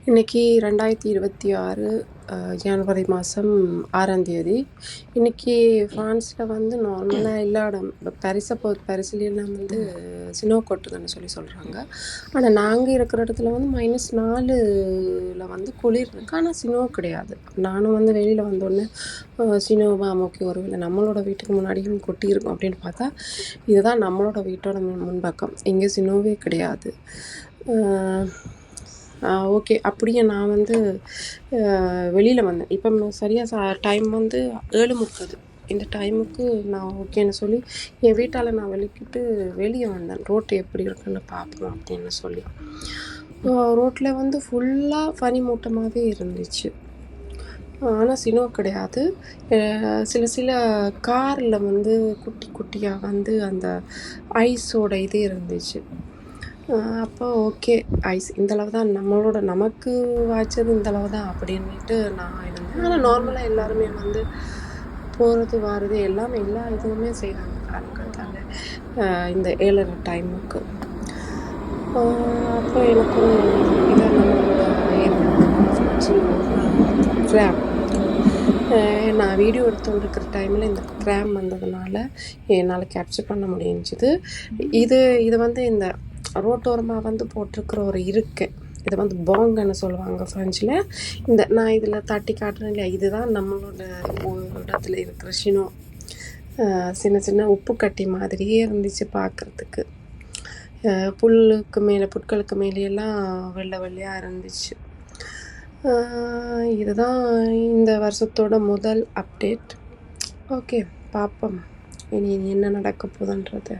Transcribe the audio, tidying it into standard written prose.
இன்னைக்கு 2026 ஜனவரி மாதம் 6ஆம் தேதி. இன்னைக்கு ஃப்ரான்ஸில் வந்து நார்மலாக எல்லா இடம் பாரிஸ்லாம் வந்து ஸ்னோ கொட்டுதுன்னு சொல்கிறாங்க. ஆனால் நாங்கள் இருக்கிற இடத்துல வந்து -4ல் வந்து குளிர் இருக்கு, ஆனால் ஸ்னோ கிடையாது. நானும் வந்து வெளியில் வந்தோடனே ஸ்னோவா ஓகே, ஒருவேளை நம்மளோட வீட்டுக்கு முன்னாடியும் கொட்டியிருக்கும் அப்படின்னு பார்த்தா, இதுதான் நம்மளோட வீட்டோட முன்பக்கம். இங்கே ஸ்னோவே கிடையாது. ஓகே, அப்படியே நான் வந்து வெளியில் வந்தேன். இப்போ சரியாக டைம் வந்து 7:30. இந்த டைமுக்கு நான் ஓகேன்னு சொல்லி என் வீட்டால் நான் வெளியே வந்தேன். ரோட்டு எப்படி இருக்குன்னு பார்ப்போம் அப்படின்னு சொல்லி. ரோட்டில் வந்து ஃபுல்லாக பனிமூட்டமாகவே இருந்துச்சு, ஆனால் ஸ்னோ கிடையாது. சில காரில் வந்து குட்டி குட்டியாக வந்து அந்த ஐஸோட இது இருந்துச்சு. அப்போ ஓகே, ஐஸ் இந்தளவு தான், நமக்கு வாய்ச்சது இந்தளவு தான் அப்படின்ட்டு நான் இருந்தேன். ஆனால் நார்மலாக எல்லாருமே வந்து போகிறது வாரது எல்லாமே எல்லா இதுவுமே செய்கிறாங்க காலங்கத்தால் இந்த 7:30 டைமுக்கு. அப்போ எனக்கு இதை நம்மளோட கிராம் நான் வீடியோ எடுத்துகிட்டு இருக்கிற டைமில் இந்த கிராம் வந்ததுனால என்னால் கேப்சர் பண்ண முடிஞ்சுது. இது வந்து இந்த ரோட்டோரமாக வந்து போட்டிருக்கிற ஒரு இருக்கை, இதை வந்து பாங்குன்னு சொல்லுவாங்க ஃப்ரெஞ்சில். நான் இதில் தட்டி காட்டுறேன் இல்லையா, இதுதான் நம்மளோட இடத்துல இருக்கிற ஸ்னோ. சின்ன சின்ன உப்பு கட்டி மாதிரியே இருந்துச்சு பார்க்குறதுக்கு. புட்களுக்கு மேலேயெல்லாம் வெள்ளை வெள்ளையாக இருந்துச்சு. இதுதான் இந்த வருஷத்தோட முதல் அப்டேட். ஓகே, பார்ப்போம் இனி என்ன நடக்க போகுதுன்றது.